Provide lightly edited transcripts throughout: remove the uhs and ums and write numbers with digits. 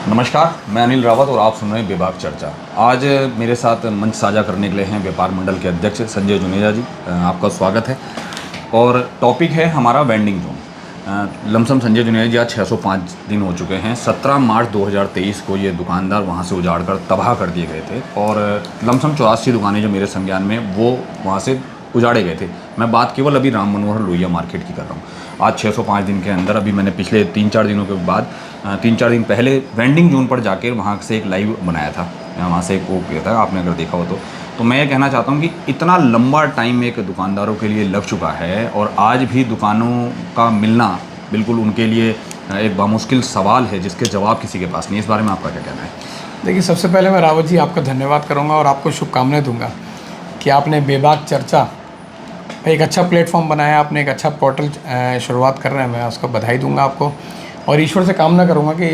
नमस्कार, मैं अनिल रावत और आप सुन रहे हैं बेबाक चर्चा। आज मेरे साथ मंच साझा करने के लिए हैं व्यापार मंडल के अध्यक्ष संजय जुनेजा जी। आपका स्वागत है। और टॉपिक है हमारा वेंडिंग जोन। लमसम संजय जुनेजा जी आज 605 दिन हो चुके हैं। 17 मार्च 2023 को ये दुकानदार वहाँ से उजाड़ कर तबाह कर दिए गए थे और लमसम 84 दुकानें जो मेरे संज्ञान में वो वहाँ से उजाड़े गए थे। मैं बात केवल अभी राम मनोहर लोहिया मार्केट की कर रहा हूँ। आज 605 दिन के अंदर अभी मैंने पिछले 3-4 दिनों के बाद 3-4 दिन पहले वेंडिंग जोन पर जाकर वहाँ से एक लाइव बनाया था। वहाँ से एक वो किया था, आपने अगर देखा हो तो मैं ये कहना चाहता हूँ कि इतना लंबा टाइम एक दुकानदारों के लिए लग चुका है और आज भी दुकानों का मिलना बिल्कुल उनके लिए एक बामुश्किल सवाल है जिसके जवाब किसी के पास नहीं। इस बारे में आपका क्या कहना है? देखिए, सबसे पहले मैं रावत जी आपका धन्यवाद करूंगा और आपको शुभकामनाएं दूंगा कि आपने बेबाक चर्चा एक अच्छा प्लेटफॉर्म बनाया, आपने एक अच्छा पोर्टल शुरुआत कर रहे हैं। मैं उसको बधाई दूंगा आपको और ईश्वर से कामना करूंगा कि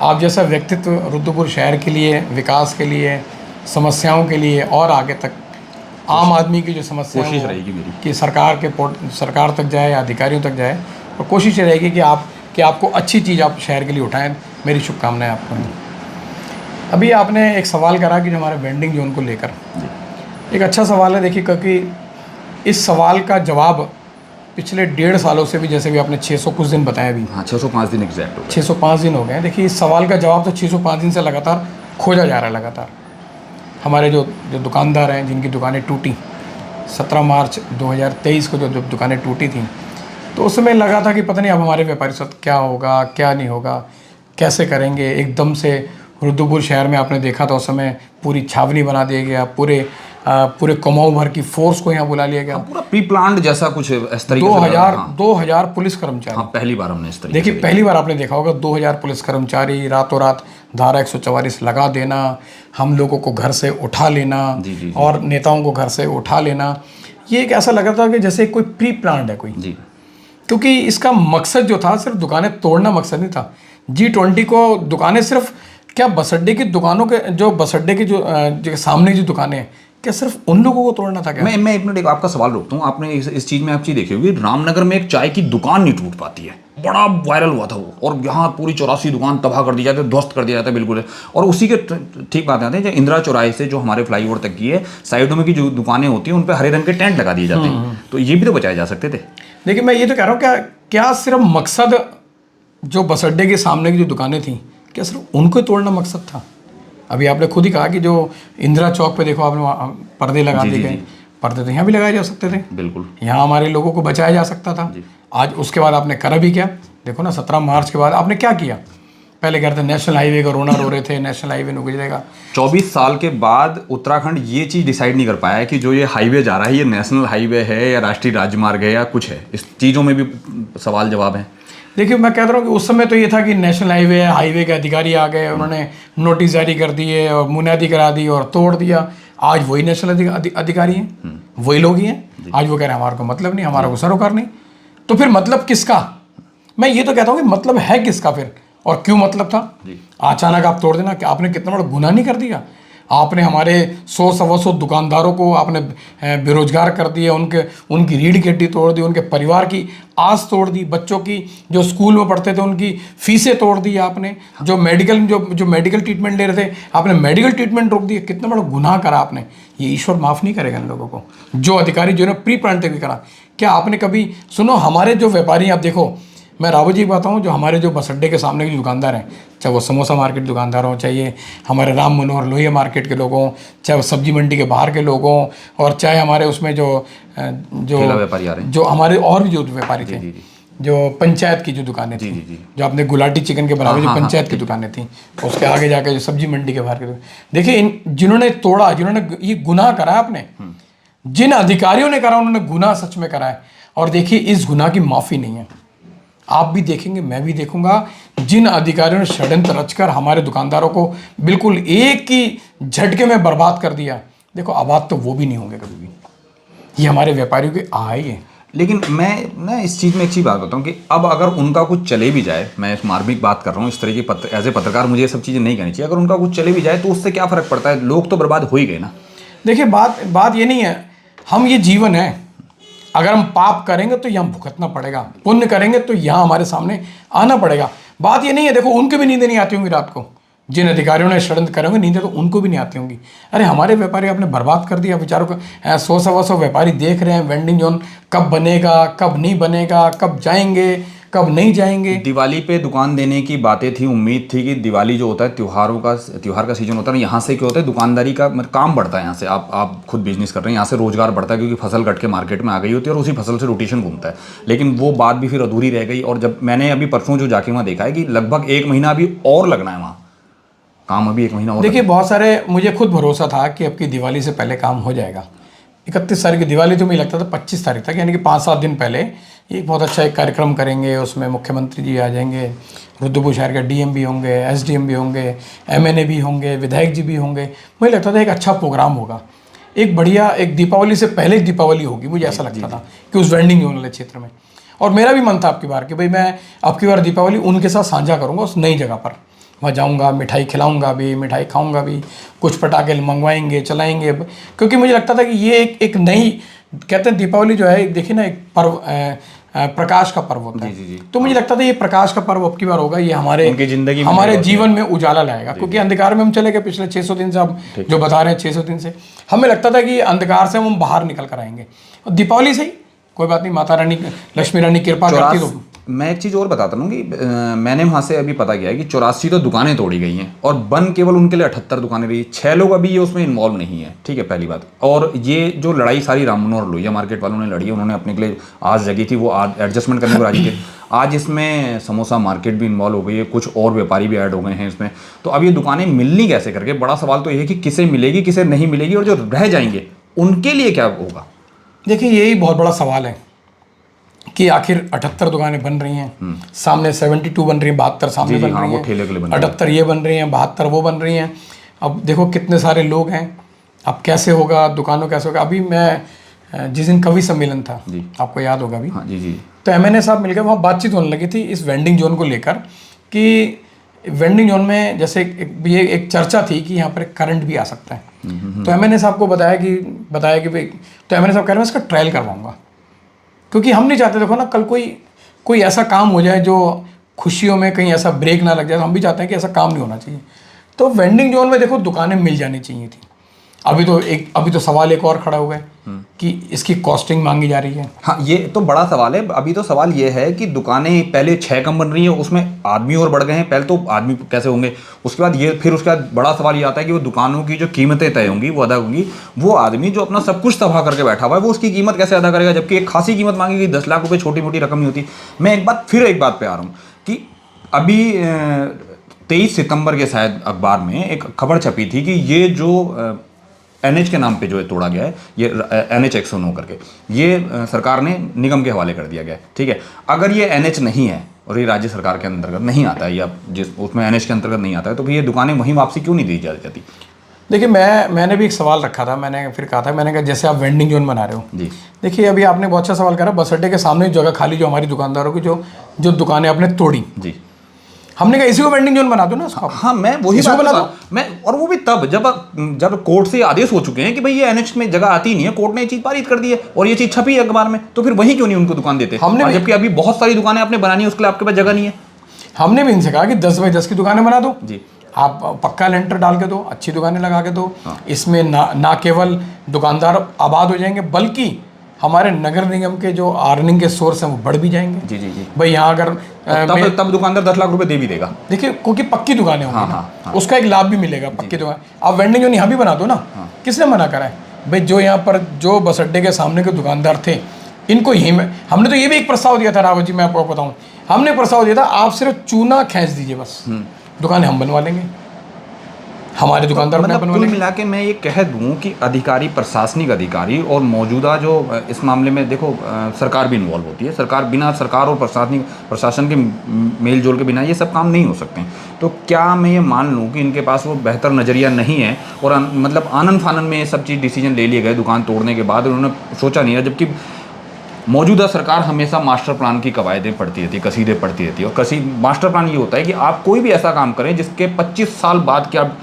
आप जैसा व्यक्तित्व रुद्रपुर शहर के लिए, विकास के लिए, समस्याओं के लिए और आगे तक आम आदमी की जो समस्या कोशिश रहेगी मेरी कि सरकार तक जाए, अधिकारियों तक जाए, और कोशिश रहेगी कि आपको अच्छी चीज़ आप शहर के लिए उठाएं। मेरी शुभकामनाएं आपको। अभी आपने एक सवाल करा कि जो हमारे वेंडिंग जोन को लेकर, एक अच्छा सवाल है। देखिए, क्योंकि इस सवाल का जवाब पिछले 1.5 सालों से भी, जैसे भी आपने 600 कुछ दिन बताया अभी, हाँ 605 दिन एग्जैक्ट हो गए। 605 दिन हो गए हैं। देखिए, इस सवाल का जवाब तो 605 दिन से लगातार खोजा जा रहा है। लगातार हमारे जो दुकानदार हैं जिनकी दुकानें टूटी, 17 मार्च 2023 को जो दुकानें टूटी थी, तो उस समय लगा था कि पता नहीं अब हमारे व्यापारी साथ क्या होगा, क्या नहीं होगा, कैसे करेंगे। एकदम से रुद्रपुर शहर में आपने देखा था उस समय पूरी छावनी बना दिया गया, पूरे कुमाऊं भर की फोर्स को यहाँ बुला लिया गया। पूरा प्री प्लान्ड जैसा कुछ इस तरीके से 2000 पुलिस कर्मचारी। हाँ, पहली बार हमने इस तरीके देखिए, पहली बार आपने देखा होगा 2000 पुलिस कर्मचारी, रातों रात धारा 144 लगा देना, हम लोगों को घर से उठा लेना और नेताओं को घर से उठा लेना। ये एक ऐसा लगा था कि जैसे कोई प्री प्लान्ड है कोई जी। क्योंकि इसका मकसद जो था सिर्फ दुकानें तोड़ना मकसद नहीं था। G20 को दुकानें सिर्फ क्या बस अड्डे की दुकानों के जो बस अड्डे की जो सामने जो दुकानें हैं, क्या सिर्फ उन लोगों को तोड़ना था क्या? मैं एक मिनट आपका सवाल रोकता हूँ। आपने इस चीज़ में आप चीज़ देखी होगी, रामनगर में एक चाय की दुकान नहीं टूट पाती है। बड़ा वायरल हुआ था वो, और यहाँ पूरी 84 दुकान तबाह कर दी जाती है, ध्वस्त कर दिया जाता है बिल्कुल। और उसी के ठीक बात आते हैं, जो इंदिरा चौराहे से जो हमारे फ्लाईओवर तक की है, साइडों में की जो दुकानें होती हैं उन पर हरे रंग के टेंट लगा दिए जाते हैं। तो ये भी तो बचाए जा सकते थे। देखिए, मैं ये तो कह रहा हूँ, क्या सिर्फ मकसद जो बस अड्डे के सामने की जो दुकानें थी, क्या सिर्फ उनको तोड़ना मकसद था? अभी आपने खुद ही कहा कि जो इंदिरा चौक पे देखो आपने पर्दे लगा दिए गए। पर्दे तो यहाँ भी लगाए जा सकते थे, बिल्कुल। यहाँ हमारे लोगों को बचाया जा सकता था। आज उसके बाद आपने करा भी क्या? देखो ना, 17 मार्च के बाद आपने क्या किया? पहले कह रहे थे नेशनल हाईवे का रोना रो रहे थे, नेशनल हाईवे नहीं गुजरेगा। 24 साल के बाद उत्तराखंड ये चीज़ डिसाइड नहीं कर पाया है कि जो ये हाईवे जा रहा है ये नेशनल हाईवे है या राष्ट्रीय राजमार्ग है या कुछ है। इस चीज़ों में भी सवाल जवाब है। देखिए, मैं कहता हूँ कि उस समय तो ये था कि नेशनल हाईवे है, हाईवे के अधिकारी आ गए, उन्होंने नोटिस जारी कर दिए और मुनादी करा दी और तोड़ दिया। आज वही नेशनल अधिकारी हैं, वही लोग ही हैं। आज वो कह रहे हैं हमारे को मतलब नहीं, हमारा को सरोकार नहीं। तो फिर मतलब किसका? मैं ये तो कहता हूँ कि मतलब है किसका फिर, और क्यों मतलब था? अचानक आप तोड़ देना, कि आपने कितना बड़ा गुनाह नहीं कर दिया? आपने हमारे 100-125 दुकानदारों को आपने बेरोजगार कर दिया, उनकी रीढ़ की हड्डी तोड़ दी, उनके परिवार की आस तोड़ दी, बच्चों की जो स्कूल में पढ़ते थे उनकी फीसें तोड़ दी आपने, जो मेडिकल ट्रीटमेंट ले रहे थे आपने मेडिकल ट्रीटमेंट रोक दिया। कितना बड़ा गुनाह करा आपने। ये ईश्वर माफ़ नहीं करेगा इन लोगों को, जो अधिकारी जो ने प्री प्लान तक भी करा। क्या आपने कभी सुनो, हमारे जो व्यापारी, आप देखो, मैं रावत जी की बात हूँ, जो हमारे जो बस अड्डे के सामने के दुकानदार हैं, चाहे वो समोसा मार्केट दुकानदार हों, चाहे हमारे राम मनोहर लोहिया मार्केट के लोग हों, चाहे वो सब्जी मंडी के बाहर के लोग हों, और चाहे हमारे उसमें जो व्यापारी आ रहे हैं, जो हमारे और भी जो व्यापारी थे, जो पंचायत की जो दुकानें थी, जो अपने गुलाटी चिकन के बराबर जो पंचायत की दुकानें थी, उसके आगे जाके जो सब्जी मंडी के बाहर के, देखिए जिन्होंने तोड़ा, जिन्होंने ये गुनाह करा आपने, जिन अधिकारियों ने करा उन्होंने गुनाह सच में करा है। और देखिए, इस गुनाह की माफ़ी नहीं है। आप भी देखेंगे, मैं भी देखूंगा, जिन अधिकारियों ने षड्यंत्र रचकर हमारे दुकानदारों को बिल्कुल एक ही झटके में बर्बाद कर दिया, देखो आबाद तो वो भी नहीं होंगे कभी भी। ये हमारे व्यापारियों की आय है। लेकिन मैं इस चीज़ में एक चीज़ बात बताऊँ कि अब अगर उनका कुछ चले भी जाए, मैं इस मार्मिक बात कर रहा हूँ, इस तरह की एज ए पत्रकार मुझे ये सब चीज़ें नहीं कहनी चाहिए। अगर उनका कुछ चले भी जाए तो उससे क्या फ़र्क पड़ता है? लोग तो बर्बाद हो ही गए ना। देखिए, बात ये नहीं है, हम ये जीवन है, अगर हम पाप करेंगे तो यहाँ भुगतना पड़ेगा, पुण्य करेंगे तो यहाँ हमारे सामने आना पड़ेगा। बात ये नहीं है, देखो उनके भी नींद नहीं आती होंगी रात को, जिन अधिकारियों ने षड्यंत्र करे होंगे नींदें तो उनको भी नहीं आती होंगी। अरे हमारे व्यापारी आपने बर्बाद कर दिया बेचारों को। 100 व्यापारी देख रहे हैं वेंडिंग जोन कब बनेगा, कब नहीं बनेगा, कब जाएंगे, कब नहीं जाएंगे। दिवाली पे दुकान देने की बातें थी, उम्मीद थी कि दिवाली जो होता है त्योहार का सीजन होता है, यहाँ से क्या होता है दुकानदारी का मतलब काम बढ़ता है। यहाँ से आप खुद बिजनेस कर रहे हैं, यहाँ से रोजगार बढ़ता है क्योंकि फसल कट के मार्केट में आ गई होती है और उसी फसल से रोटेशन घूमता है। लेकिन वो बात भी फिर अधूरी रह गई। और जब मैंने अभी परसों जो जाके वहाँ देखा है कि लगभग 1 महीना अभी और लगना है वहाँ, काम अभी 1 महीना और। देखिए बहुत सारे, मुझे खुद भरोसा था कि अब की दिवाली से पहले काम हो जाएगा। 31 तारीख की दिवाली तो मुझे लगता था 25 तारीख तक, यानी कि 5-7 दिन पहले एक बहुत अच्छा एक कार्यक्रम करेंगे, उसमें मुख्यमंत्री जी आ जाएंगे, रुद्रपुर शहर के डीएम भी होंगे, एसडीएम भी होंगे, एमएनए भी होंगे, विधायक जी भी होंगे। मुझे लगता था एक अच्छा प्रोग्राम होगा, एक बढ़िया, एक दीपावली से पहले एक दीपावली होगी, मुझे ऐसा लगता था कि उस वेंडिंग जोन वाले क्षेत्र में। और मेरा भी मन था आपकी बार कि भाई मैं आपकी बार दीपावली उनके साथ साझा करूँगा उस नई जगह पर, वहाँ जाऊँगा, मिठाई खिलाऊँगा भी, मिठाई खाऊँगा भी, कुछ पटाखे मंगवाएंगे, चलाएंगे। क्योंकि मुझे लगता था कि ये एक नई, कहते हैं दीपावली जो है एक देखिए ना एक पर्व, प्रकाश का पर्व होता है। तो मुझे लगता था ये प्रकाश का पर्व अब की बार होगा, ये हमारे जिंदगी हमारे जीवन में उजाला लाएगा। क्योंकि अंधकार में हम चले गए पिछले 600 दिन से, अब जो बता रहे हैं 600 दिन से, हमें लगता था कि अंधकार से हम बाहर निकल कर आएंगे। और दीपावली से ही कोई बात नहीं, माता रानी लक्ष्मी रानी कृपा करती तो। मैं एक चीज़ और बताता हूँ कि मैंने वहाँ से अभी पता किया है कि 84 तो दुकानें तोड़ी गई हैं और बंद केवल उनके लिए 78 दुकानें रही। 6 लोग अभी ये उसमें इन्वॉल्व नहीं है, ठीक है, पहली बात। और ये जो लड़ाई सारी राम मनोहर लोहिया मार्केट वालों ने लड़ी है, उन्होंने अपने के लिए आज जगी थी, वो आज एडजस्टमेंट करने को राजी थे। आज इसमें समोसा मार्केट भी इन्वॉल्व हो गई है, कुछ और व्यापारी भी ऐड हो गए हैं इसमें। तो अब ये दुकानें मिलनी कैसे करके, बड़ा सवाल तो ये है कि किसे मिलेगी, किसे नहीं मिलेगी, और जो रह जाएंगे उनके लिए क्या होगा। देखिए यही बहुत बड़ा सवाल है कि आखिर 78 दुकानें बन रही हैं, सामने 72 बन रही हैं, 72 सामने बन रही हैं, 78 ये बन रही हैं, 72 वो बन रही हैं। अब देखो कितने सारे लोग हैं, अब कैसे होगा, दुकानों कैसे होगा। अभी मैं जिस दिन कवि सम्मेलन था, आपको याद होगा अभी, हाँ, जी, तो एमएनए साहब मिलकर वहाँ बातचीत होने लगी थी इस वेंडिंग जोन को लेकर कि वेंडिंग जोन में जैसे ये एक चर्चा थी कि यहाँ पर करंट भी आ सकता है। तो एमएनए साहब को बताया कि भाई, तो एमएनए साहब कह रहे हैं मैं इसका ट्रायल करवाऊँगा, क्योंकि हम नहीं चाहते, देखो ना, कल कोई ऐसा काम हो जाए जो खुशियों में कहीं ऐसा ब्रेक ना लग जाए, तो हम भी चाहते हैं कि ऐसा काम नहीं होना चाहिए। तो वेंडिंग जोन में देखो दुकानें मिल जानी चाहिए थी। अभी तो सवाल एक और खड़ा हुआ है कि इसकी कॉस्टिंग मांगी जा रही है। हाँ, ये तो बड़ा सवाल है। अभी तो सवाल ये है कि दुकानें पहले 6 कम बन रही हैं, उसमें आदमी और बढ़ गए हैं। पहले तो आदमी कैसे होंगे, उसके बाद ये, फिर उसके बाद बड़ा सवाल ये आता है कि वो दुकानों की जो कीमतें तय होंगी, वो अदा होंगी, वो आदमी जो अपना सब कुछ तबाह करके बैठा हुआ है, वो उसकी कीमत कैसे अदा करेगा, जबकि एक खासी कीमत मांगी गई। 10 लाख रुपये छोटी मोटी रकम नहीं होती। मैं एक बात पे आ रहा हूँ कि अभी 23 सितंबर के शायद अखबार में एक खबर छपी थी कि ये जो NH के नाम पे जो है तोड़ा गया है, ये NH 109 करके, ये सरकार ने निगम के हवाले कर दिया गया है, ठीक है। अगर ये NH नहीं है और ये राज्य सरकार के अंतर्गत नहीं आता है, या जिस उसमें NH के अंतर्गत नहीं आता है, तो फिर ये दुकानें वहीं वापसी क्यों नहीं दी जाती। देखिए मैंने भी एक सवाल रखा था, मैंने फिर कहा था, मैंने कहा जैसे आप वेंडिंग जोन बना रहे हो जी, देखिए अभी आपने बहुत अच्छा सवाल करा, बस अड्डे के सामने जगह खाली जो हमारी दुकानदारों की जो दुकानें आपने तोड़ी जी, हमने कहा इसी को वेंडिंग जोन बना दो ना उसको। हाँ, मैं वही बात बता रहा हूँ। मैं, और वो भी तब जब कोर्ट से आदेश हो चुके हैं कि भाई ये NH में जगह आती नहीं है, कोर्ट ने ये चीज पारित कर दी है और ये चीज छपी है अखबार में, तो फिर वही क्यों नहीं उनको दुकान देते। हमने, जबकि अभी बहुत सारी दुकानें आपने बनानी है, उसके लिए आपके पास जगह नहीं है। हमने भी इनसे कहा कि 10 बाई 10 की दुकानें बना दो जी, आप पक्का लेंटर डाल के दो, अच्छी दुकानें लगा के दो। इसमें ना केवल दुकानदार आबाद हो जाएंगे, बल्कि हमारे नगर निगम के जो अर्निंग के सोर्स हैं वो बढ़ भी जाएंगे। जी, जी, जी। भाई यहाँ अगर तब दुकानदार 10 लाख रुपए दे भी देगा। देखिए क्योंकि पक्की दुकानें होंगी ना, उसका एक लाभ भी मिलेगा। पक्की दुकान आप वेंडिंग जोन यहाँ भी बना दो ना, किसने मना करा है भाई। जो यहाँ पर जो बस अड्डे के सामने के दुकानदार थे, इनको यहीं में, हमने तो ये भी एक प्रस्ताव दिया था रावत जी, मैं आपको बताऊँ, हमने प्रस्ताव दिया था आप सिर्फ चूना खींच दीजिए, बस दुकानें हम बनवा लेंगे, हमारे दुकानदार मतलब कुल मिला के मैं ये कह दूं कि अधिकारी, प्रशासनिक अधिकारी और मौजूदा जो इस मामले में देखो सरकार भी इन्वॉल्व होती है। सरकार और प्रशासन के मेल जोल के बिना ये सब काम नहीं हो सकते हैं। तो क्या मैं ये मान लूं कि इनके पास वो बेहतर नज़रिया नहीं है और मतलब आनन फानन में ये सब चीज़ डिसीजन ले लिए गए दुकान तोड़ने के बाद, उन्होंने सोचा नहीं है। जबकि मौजूदा सरकार हमेशा मास्टर प्लान की कवायदें पढ़ती रहती है, कसीदे पढ़ती रहती है। और मास्टर प्लान ये होता है कि आप कोई भी ऐसा काम करें जिसके 25 साल बाद के आप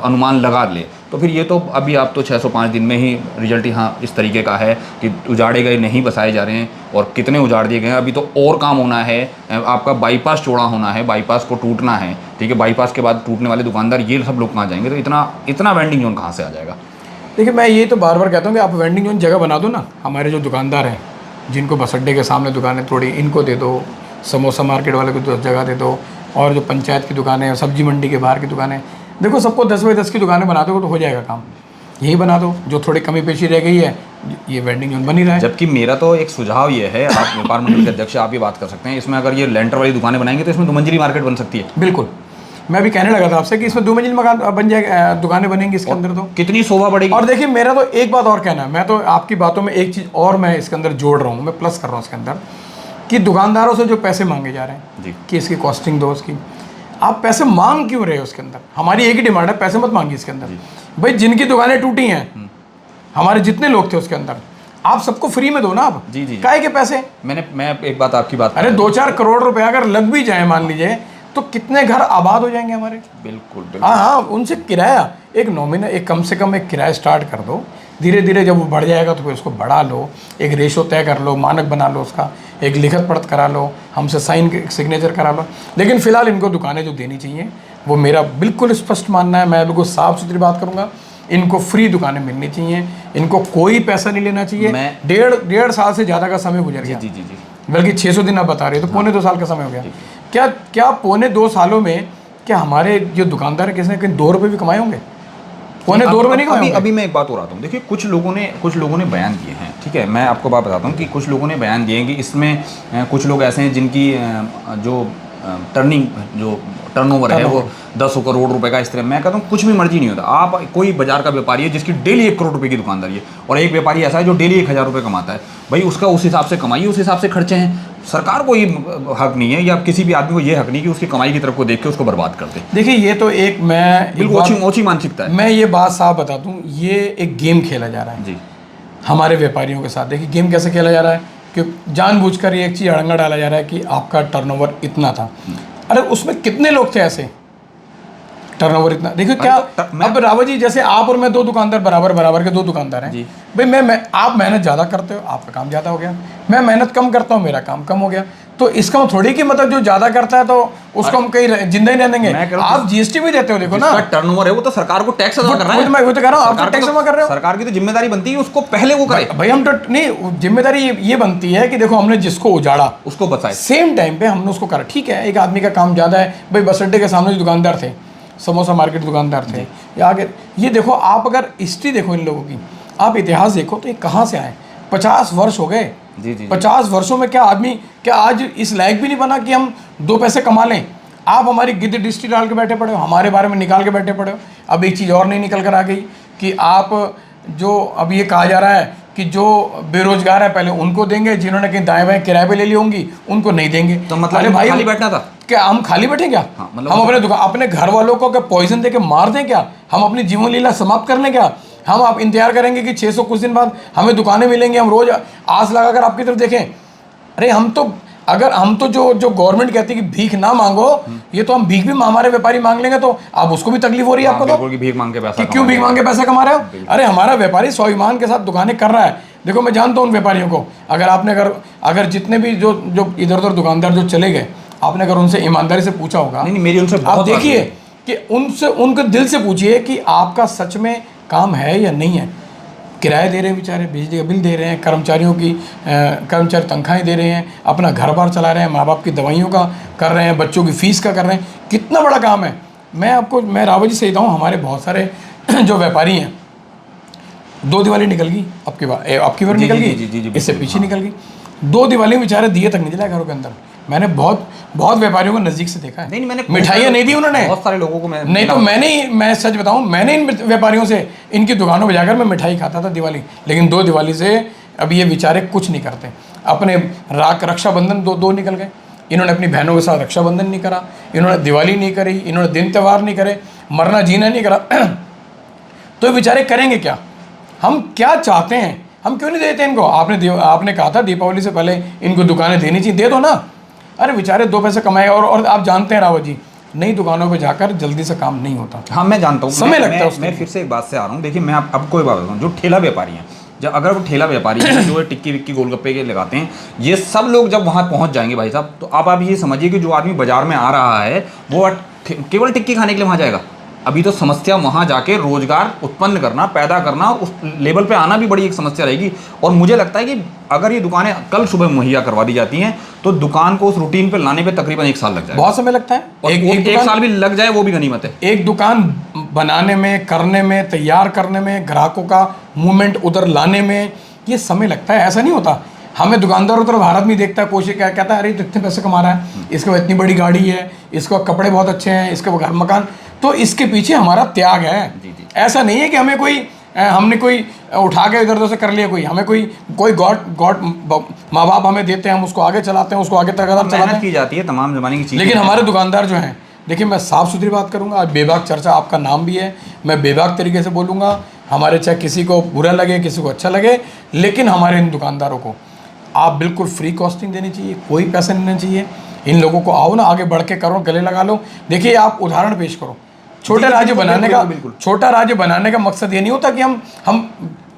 अनुमान लगा ले तो फिर ये तो अभी आप तो 605 दिन में ही रिजल्ट यहाँ इस तरीके का है कि उजाड़े गए नहीं बसाए जा रहे हैं, और कितने उजाड़ दिए गए हैं। अभी तो और काम होना है, आपका बाईपास चौड़ा होना है, बाईपास को टूटना है, ठीक है। बाईपास के बाद टूटने वाले दुकानदार ये सब लोग कहाँ जाएंगे? तो इतना वेंडिंग जोन कहाँ से आ जाएगा? देखिए, मैं ये तो बार बार कहता हूँ कि आप वेंडिंग जोन जगह बना दो ना। हमारे जो दुकानदार हैं, जिनको बस अड्डे के सामने दुकानें थोड़ी, इनको दे दो। समोसा मार्केट वाले को जगह दे दो, और जो पंचायत की दुकानें, सब्जी मंडी के बाहर की दुकानें, देखो सबको 10x10 की दुकानें बना दो तो हो जाएगा काम। यही बना दो, जो थोड़ी कमी पेशी रह गई है, ये वेंडिंग जोन बन ही रहा है। जबकि मेरा तो एक सुझाव ये है, आप व्यापार मंडल के अध्यक्ष, आप ये बात कर सकते हैं, इसमें अगर ये लेंटर वाली दुकानें बनाएंगे तो इसमें 2 मंजिली मार्केट बन सकती है। बिल्कुल, मैं भी कहने लगा था आपसे कि इसमें 2 मंजिल मकान बन जाएगा, दुकानें बनेंगी इसके अंदर। तो कितनी शोभा बढ़ेगी। और देखिए, मेरा तो एक बात और कहना है, मैं तो आपकी बातों में एक चीज़ और मैं इसके अंदर जोड़ रहा हूँ, मैं प्लस कर रहा हूँ इसके अंदर, कि दुकानदारों से जो पैसे मांगे जा रहे हैं जी, कि इसकी कॉस्टिंग दो, उसकी आप पैसे मांग क्यों रहे हो? उसके अंदर हमारी एक ही डिमांड है, पैसे मत मांगिए इसके अंदर। भाई, जिनकी दुकानें टूटी हैं, हमारे जितने लोग थे उसके अंदर, आप सबको फ्री में दो ना। आप जी, काहे के पैसे? मैं एक बात आपकी बात, अरे 2-4 करोड़ रुपए अगर लग भी जाए, मान लीजिए, तो कितने घर आबाद हो जाएंगे हमारे। बिल्कुल। हाँ, उनसे किराया एक नॉमिनल, एक कम से कम एक किराया स्टार्ट कर दो। धीरे धीरे जब वो बढ़ जाएगा तो फिर उसको बढ़ा लो, एक रेशो तय कर लो, मानक बना लो, उसका एक लिखत पढ़त करा लो, हमसे साइन सिग्नेचर करा लो। लेकिन फिलहाल इनको दुकानें जो देनी चाहिए, वो मेरा बिल्कुल स्पष्ट मानना है, मैं बिल्कुल साफ सुथरी बात करूँगा, इनको फ्री दुकानें मिलनी चाहिए, इनको कोई पैसा नहीं लेना चाहिए। डेढ़ साल से ज़्यादा का समय गुजर गया। जी, बल्कि 600 दिन आप बता रहे हो, तो पौने 2 साल का समय हो गया। क्या पौने 2 सालों में क्या हमारे जो दुकानदार है, किसी ने कहीं 2 रुपये भी कमाए होंगे? पौने 2 रुपये नहीं कमाए होंगे। अभी मैं एक बात और आता हूँ। देखिए, कुछ लोगों ने बयान दिए हैं, ठीक है, मैं आपको बात बताता हूँ कि कुछ लोगों ने बयान दिए हैं कि इसमें कुछ लोग ऐसे हैं जिनकी जो टर्नओवर है वो 10 करोड़ रुपए का, इस तरह। मैं कहता हूँ कुछ भी मर्जी नहीं होता। आप कोई बाजार का व्यापारी है जिसकी डेली 1 करोड़ रुपए की दुकानदारी है, और एक व्यापारी ऐसा है जो डेली 1000 रुपये कमाता है, भाई उसका उस हिसाब से कमाइए, उस हिसाब से खर्चे हैं। सरकार को ये हक नहीं है, या किसी भी आदमी को ये हक नहीं कि उसकी कमाई की तरफ को देख के उसको बर्बाद कर दे। देखिए, ये तो एक मैं बिल्कुल ओछी मानसिकता है। मैं ये बात साफ बता दूं, ये एक गेम खेला जा रहा है जी हमारे व्यापारियों के साथ। देखिए, गेम कैसे खेला जा रहा है कि जानबूझकर ये एक चीज़ अड़ंगा डाला जा रहा है कि आपका टर्नओवर इतना था। अरे उसमें कितने लोग थे ऐसे, टर्नओवर इतना? देखिए क्या, अब रावत जी जैसे आप और मैं 2 दुकानदार बराबर के 2 दुकानदार हैं भाई। मैं आप मेहनत ज़्यादा करते हो, आपका काम ज़्यादा हो गया। मैं मेहनत कम करता हूँ, मेरा काम कम हो गया। तो इसका थोड़ी कि मतलब जो ज़्यादा करता है तो उसको हम कहीं जिंदा ही रह देंगे। आप जीएसटी भी देते हो, देखो ना, टर्नओवर है वो तो सरकार को टैक्स अदा कर रहा है। मैं वो तो कह रहा हूँ, आप टैक्स जमा कर रहे हो। सरकार की तो जिम्मेदारी बनती है उसको पहले वो करे। भाई हम तो नहीं, जिम्मेदारी ये बनती है कि देखो हमने जिसको उजाड़ा उसको बचाए, सेम टाइम पे हमने उसको करा। ठीक है, एक आदमी का काम ज़्यादा है भाई, बस अड्डे के सामने जो दुकानदार थे, समोसा मार्केट दुकानदार थे, या आगे ये देखो, आप अगर हिस्ट्री देखो इन लोगों की, आप इतिहास देखो तो ये कहाँ से आए। 50 वर्ष हो गए। 50 वर्षों में क्या आदमी क्या आज इस लायक भी नहीं बना कि हम 2 पैसे कमा लें? आप हमारी गिद्ध डिस्ट्री डाल के बैठे पड़े हो, हमारे बारे में निकाल के बैठे पड़े हो। अब एक चीज़ और नहीं निकल कर आ गई कि आप जो अब ये कहा जा रहा है कि जो बेरोजगार है पहले उनको देंगे, जिन्होंने कहीं दाएं बाएं किराए पे ले ली होंगी उनको नहीं देंगे। तो मतलब अरे भाई खाली बैठना था क्या? हम खाली बैठे क्या? मतलब हम अपने घर वालों को क्या पॉइजन देके मार दें क्या? हम अपनी जीवन लीला समाप्त कर लें क्या? हम आप इंतजार करेंगे कि 600 कुछ दिन बाद हमें दुकानें मिलेंगी, हम रोज आस लगाकर आपकी तरफ देखें? अरे हम तो जो गवर्नमेंट कहती है कि भीख ना मांगो, ये तो हम भीख भी हमारे व्यापारी मांग लेंगे तो अब उसको भी तकलीफ हो रही है आपको। तो भीख मांग के पैसा, क्यों भीख मांग के पैसा कमा रहे हो? अरे हमारा व्यापारी स्वाभिमान के साथ दुकानें कर रहा है। देखो, मैं जानता हूँ उन व्यापारियों को। अगर जितने भी जो इधर उधर दुकानदार जो चले गए, आपने अगर उनसे ईमानदारी से पूछा होगा, नहीं मेरी उनसे आप देखिए कि उनके दिल से पूछिए कि आपका सच में काम है या नहीं है। किराए दे रहे हैं बेचारे, बिजली का बिल दे रहे हैं, कर्मचारी तनख्वाहें दे रहे हैं, अपना घर बार चला रहे हैं, माँ बाप की दवाइयों का कर रहे हैं, बच्चों की फीस का कर रहे हैं। कितना बड़ा काम है। मैं रावत जी से कहता हूँ, हमारे बहुत सारे जो व्यापारी हैं, 2 दिवाली निकल गई, आपकी बार निकल गई, इससे पीछे निकल गई। 2 दिवाली में बेचारे दिए तक नहीं जलाए घरों के अंदर। मैंने बहुत व्यापारियों को नज़दीक से देखा है। नहीं, मैंने मिठाइयाँ नहीं दी उन्होंने, बहुत सारे लोगों को नहीं तो मैं सच बताऊं, मैंने इन व्यापारियों से इनकी दुकानों पर जाकर मैं मिठाई खाता था दिवाली। लेकिन 2 दिवाली से अब ये बेचारे कुछ नहीं करते। अपने रक्षाबंधन 2 निकल गए, इन्होंने अपनी बहनों के साथ रक्षाबंधन नहीं करा, इन्होंने दिवाली नहीं करी, इन्होंने दिन त्यौहार नहीं करे, मरना जीना नहीं करा। तो बेचारे करेंगे क्या? हम क्या चाहते हैं? हम क्यों नहीं देते इनको? आपने कहा था दीपावली से पहले इनको दुकानें देनी चाहिए, दे दो ना। अरे बेचारे 2 पैसे कमाए। और आप जानते हैं रावत जी, नई दुकानों पे जाकर जल्दी से काम नहीं होता। हाँ मैं जानता हूँ, समय लगता है उसके मैं फिर से एक बात से आ रहा हूँ। देखिए मैं अब कोई बात बताऊँ, जो ठेला व्यापारी हैं, जब अगर वो ठेला व्यापारी हैं जो टिक्की विक्की गोलगप्पे के लगाते हैं, ये सब लोग जब वहाँ पहुँच जाएंगे भाई साहब, तो आप ये समझिए कि जो आदमी बाजार में आ रहा है वो केवल टिक्की खाने के लिए वहाँ जाएगा। अभी तो समस्या वहाँ जाके रोजगार उत्पन्न करना, पैदा करना, उस लेवल पे आना भी बड़ी एक समस्या रहेगी। और मुझे लगता है कि अगर ये दुकानें कल सुबह मुहैया करवा दी जाती हैं तो दुकान को उस रूटीन पे लाने पे तकरीबन 1 साल लग जाएगा। बहुत समय लगता है, और एक साल भी लग जाए वो भी गनीमत है। एक दुकान बनाने में, करने में, तैयार करने में, ग्राहकों का मूवमेंट उधर लाने में ये समय लगता है। ऐसा नहीं होता। हमें दुकानदारों तरफ भारत में देखता है, कोशिश क्या कहता है, अरे तो इतने पैसे कमा रहा है, इसके पास इतनी बड़ी गाड़ी है, इसको कपड़े बहुत अच्छे हैं, इसके घर मकान, तो इसके पीछे हमारा त्याग है। ऐसा नहीं है कि हमें हमने कोई उठा के इधर उधर से कर लिया, हमें कोई गॉड माँ बाप हमें देते हैं, हम उसको आगे चलाते हैं, उसको आगे तक चलाते हैं, की जाती है तमाम जमाने की चीज़। लेकिन हमारे दुकानदार जो हैं, देखिए मैं साफ़ सुथरी बात करूंगा, आज बेबाक चर्चा आपका नाम भी है, मैं बेबाक तरीके से बोलूँगा, हमारे चाहे किसी को बुरा लगे किसी को अच्छा लगे, लेकिन हमारे इन दुकानदारों को आप बिल्कुल फ्री कॉस्टिंग देनी चाहिए, कोई पैसा नहीं देना चाहिए। इन लोगों को आओ ना, आगे बढ़ के करो, गले लगा लो। देखिए आप उदाहरण पेश करो, छोटा राज्य बनाने का मकसद ये नहीं होता कि हम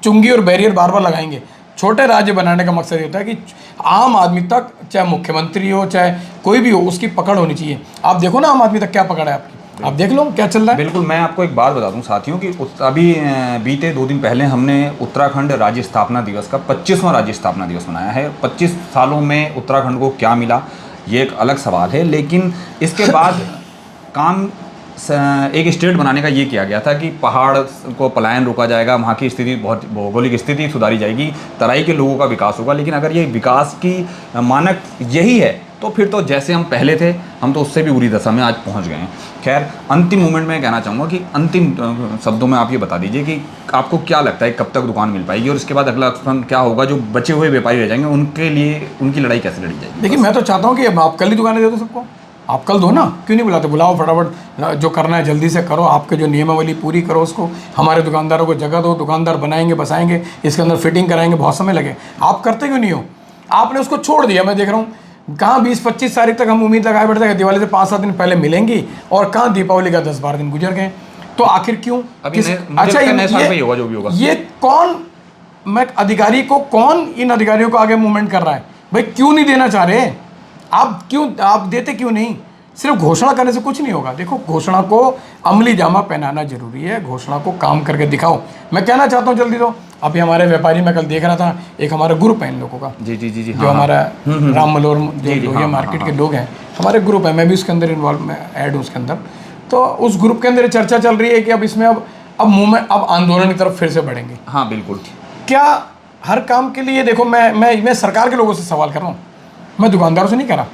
चुंगी और बैरियर बार बार लगाएंगे। छोटे राज्य बनाने का मकसद ये होता है कि आम आदमी तक, चाहे मुख्यमंत्री हो चाहे कोई भी हो, उसकी पकड़ होनी चाहिए। आप देखो ना आम आदमी तक क्या पकड़ है आपकी, आप देख लो क्या चल रहा है। बिल्कुल, मैं आपको एक बात बता दूं साथियों कि अभी बीते 2 दिन पहले हमने उत्तराखंड राज्य स्थापना दिवस का 25वां राज्य स्थापना दिवस मनाया है। 25 सालों में उत्तराखंड को क्या मिला ये एक अलग सवाल है, लेकिन इसके बाद काम एक स्टेट बनाने का ये किया गया था कि पहाड़ को पलायन रोका जाएगा, वहाँ की स्थिति, बहुत भौगोलिक स्थिति सुधारी जाएगी, तराई के लोगों का विकास होगा। लेकिन अगर ये विकास की मानक यही है तो फिर तो जैसे हम पहले थे हम तो उससे भी बुरी दशा में आज पहुँच गए हैं। खैर, अंतिम मोमेंट में कहना चाहूँगा कि अंतिम शब्दों में आप ये बता दीजिए कि आपको क्या लगता है कब तक दुकान मिल पाएगी, और इसके बाद अगला ऑप्शन क्या होगा, जो बचे हुए व्यापारी रह जाएंगे उनके लिए उनकी लड़ाई कैसे लड़ी जाएगी? देखिए मैं तो चाहता हूँ कि अब आप कल ही दुकानें दे दो सबको, आप कल दो ना, क्यों नहीं बुलाते, बुलाओ फटाफट, जो करना है जल्दी से करो, आपके जो नियमावली पूरी करो उसको, हमारे दुकानदारों को जगह दो, दुकानदार बनाएंगे बसाएंगे, इसके अंदर फिटिंग कराएंगे, बहुत समय लगे, आप करते क्यों नहीं हो? आपने उसको छोड़ दिया। मैं देख रहा हूँ कहाँ 20-25 तारीख तक हम उम्मीद लगाए बैठते हैं दिवाली से 5-7 दिन पहले मिलेंगी, और कहाँ दीपावली का 10-12 दिन गुजर गए। तो आखिर क्यों? अच्छा ये कौन, मैं अधिकारी को, कौन इन अधिकारियों को आगे मूवमेंट कर रहा है? भाई क्यों नहीं देना चाह रहे आप देते क्यों नहीं? सिर्फ घोषणा करने से कुछ नहीं होगा। देखो, घोषणा को अमली जामा पहनाना जरूरी है, घोषणा को काम करके दिखाओ। मैं कहना चाहता हूँ जल्दी दो। अभी हमारे व्यापारी, मैं कल देख रहा था, एक हमारा ग्रुप है इन लोगों का, जी, जो हमारा राम मलोर जो मार्केट के लोग हैं, हमारे ग्रुप है, मैं भी उसके अंदर इन्वॉल्व, मैं ऐड हूँ उसके अंदर। तो उस ग्रुप के अंदर चर्चा चल रही है कि अब इसमें अब आंदोलन की तरफ फिर से बढ़ेंगे। हाँ बिल्कुल। क्या हर काम के लिए, देखो मैं सरकार के लोगों से सवाल कर रहा हूँ, मैं दुकानदारों से नहीं कह रहा,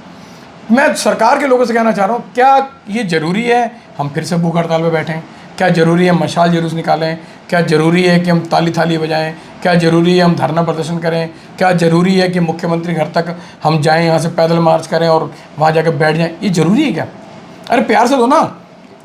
मैं सरकार के लोगों से कहना चाह रहा हूँ, क्या ये ज़रूरी है हम फिर से भूख हड़ताल पे बैठें? क्या ज़रूरी है मशाल जुलूस निकालें? क्या ज़रूरी है कि हम ताली थाली बजाएं? क्या ज़रूरी है हम धरना प्रदर्शन करें? क्या ज़रूरी है कि मुख्यमंत्री घर तक हम जाएं, यहाँ से पैदल मार्च करें और वहाँ जाकर बैठ जाएं? ये ज़रूरी है क्या? अरे प्यार से दो ना।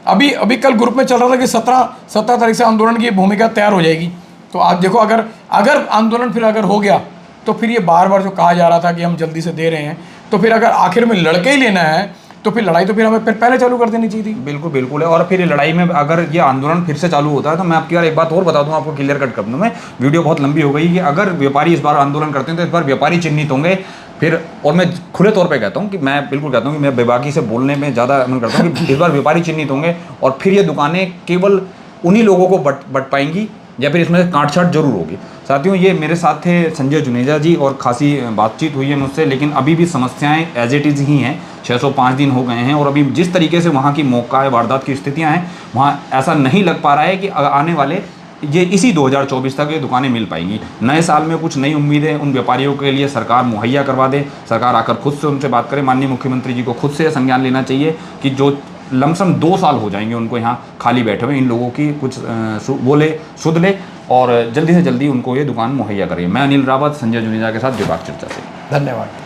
अभी कल ग्रुप में चल रहा था कि 17 तारीख से आंदोलन की भूमिका तैयार हो जाएगी। तो आप देखो, अगर आंदोलन फिर अगर हो गया तो फिर ये बार बार जो कहा जा रहा था कि हम जल्दी से दे रहे हैं, तो फिर अगर आखिर में लड़के ही लेना है तो फिर लड़ाई तो फिर हमें पहले चालू कर देनी चाहिए थी। बिल्कुल है। और फिर ये लड़ाई में अगर ये आंदोलन फिर से चालू होता है तो मैं आपकी यार एक बात और बता दूं, आपको क्लियर कट कर दूं मैं, वीडियो बहुत लंबी हो गई, कि अगर व्यापारी इस बार आंदोलन करते हैं तो इस बार व्यापारी चिन्हित होंगे फिर। और मैं खुले तौर पे कहता हूँ कि मैं बिल्कुल कहता हूँ कि मैं बेबाकी से बोलने में ज़्यादा मन करता हूँ कि इस बार व्यापारी चिन्हित होंगे और फिर ये दुकानें केवल उन्हीं लोगों को बट पाएंगी, या फिर इसमें काट-छाट जरूर होगी। साथियों, ये मेरे साथ थे संजय जुनेजा जी, और खासी बातचीत हुई है मुझसे, लेकिन अभी भी समस्याएं एज इट इज़ ही हैं। 605 दिन हो गए हैं और अभी जिस तरीके से वहाँ की मौका वारदात की स्थितियाँ हैं, वहाँ ऐसा नहीं लग पा रहा है कि आने वाले इसी 2024 तक ये दुकानें मिल पाएंगी। नए साल में कुछ नई उम्मीदें उन व्यापारियों के लिए सरकार मुहैया करवा दे, सरकार आकर खुद से उनसे बात करे। माननीय मुख्यमंत्री जी को खुद से संज्ञान लेना चाहिए कि जो लमसम 2 साल हो जाएंगे उनको यहाँ खाली बैठे हुए, इन लोगों की कुछ सुध ले और जल्दी से जल्दी उनको ये दुकान मुहैया करिए। मैं अनिल रावत, संजय जुनेजा के साथ बेबाक चर्चा से। धन्यवाद।